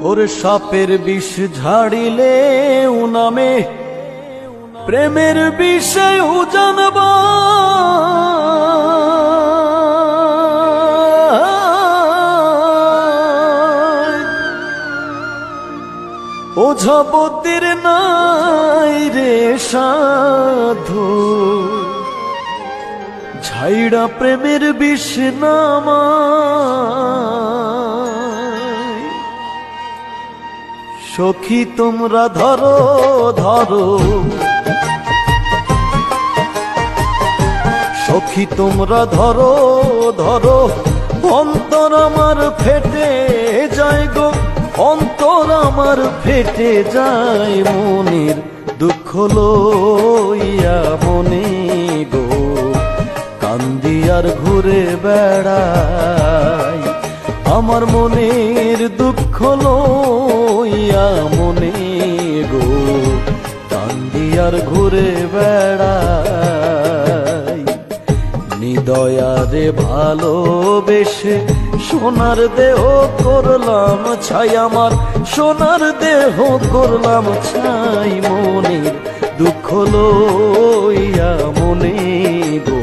ওরে সাপের বিষ ঝাড়িলে নামে প্রেমের বিষয় জানবা ওঝাবতির নাই রে সাধু ঝাইড়া প্রেমের বিষ নামায়। সখী তোমরা ধরো ধরো, সখী তোমরা ধরো ধরো, অন্তর আমার ফেটে যায় গো, অন্তর আমার ফেটে যায় মনের দুঃখ লইয়া মনে গো, কান্দি আর ঘুরে বেড়াই আমার মনের দুঃখ লইয়া মনে গো, কান্দি আর ঘুরে বেড়াই। নিদয়ারে ভালোবেসে সোনার দেহ করলাম ছাই, আমার সোনার দেহ করলাম ছাই মনের দুঃখ লইয়া মনে গো,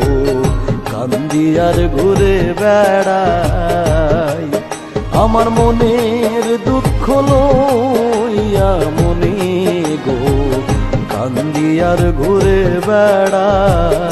কান্দি আর ঘুরে বেড়াই আমার মনের দুঃখ লইয়া মনে গো, কান্দি আর ঘুরে বেড়াই।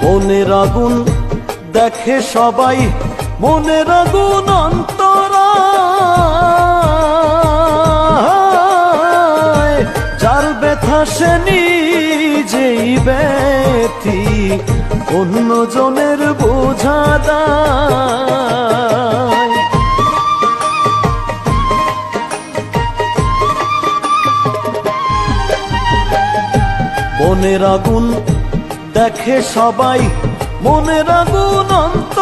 মনের আগুন দেখে সবাই, মনের আগুন অন্তরায়, যার ব্যথা সে নিজেই ব্যথি, অন্য জনের বোঝা দায়। মনের আগুন দেখে সবাই, মনের আগুন অন্তরায়,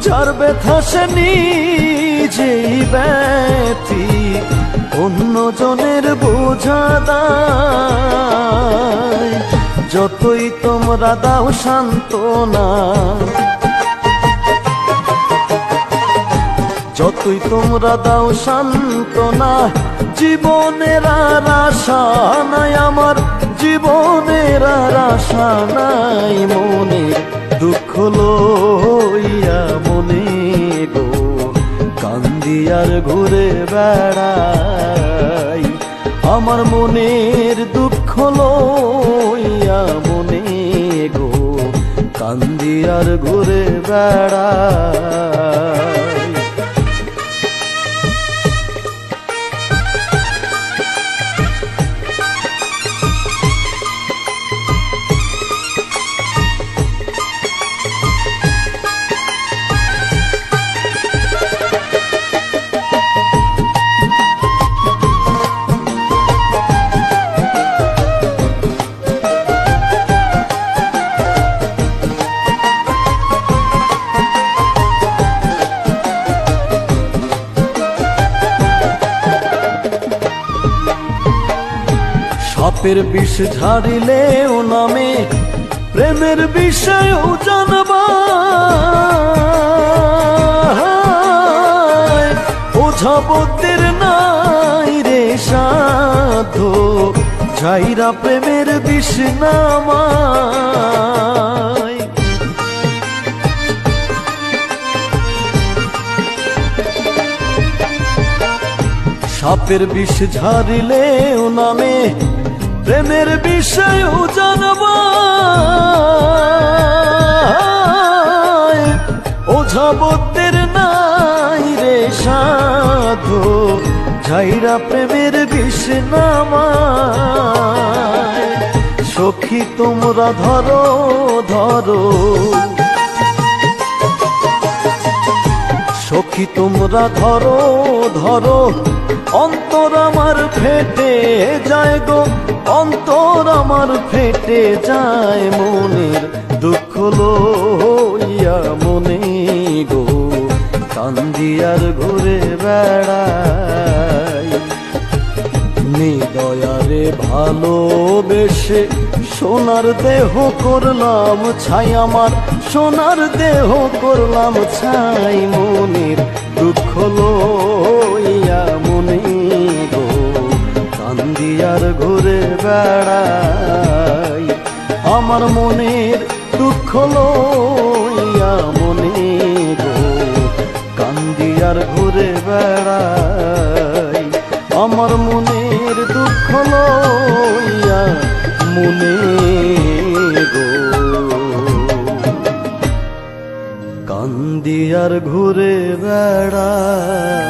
যার ব্যথা সে নিজেই ব্যথি, অন্য জনের বোঝা দায়। যতই তোমরা দাও সান্ত্বনা, যতই তোমরা দাও সান্ত্বনা, জীবনের আর আশা নাই আমার, জীবনের আর আশা নাই মনের দুঃখ লইয়া মনে গো, কান্দি আর ঘুরে বেড়াই আমার মনের দুঃখ লইয়া মনে গো, কান্দি আর ঘুরে বেড়াই। সাপের বিষ ঝাড়িলে নামে প্রেমের বিষয় জানবা, ওঝাবতির নাই রে সাধু ঝাইরা প্রেমের বিষ নামায়। সাপের বিষ ঝাড়িলে নামে প্রেমের বিষয় জানবা, ওঝাবতির নাই রে সাধু ঝাইরা প্রেমের বিষ নামায়। সখী তোমরা ধরো ধরো, সখী তোমরা ধরো ধরো, অন্তর আমার ফেটে যায় গো, অন্তর আমার ফেটে যায়, মনের দুঃখ লইয়া মনে গো, কান্দি আর ঘুরে বেড়াই। নিদয়ারে ভালোবেসে সোনার দেহ করলাম ছাই, আমার সোনার দেহ করলাম ছাই, মনের দুঃখ লইয়া মনে গো, কান্দি আর ঘুরে বেড়াই। আমার মনের দুঃখ লইয়া মনে গো, কান্দি আর ঘুরে বেড়াই। আমার মনের দুঃখ লইয়া মনে গো, কান্দি আর ঘুরে বেড়াই।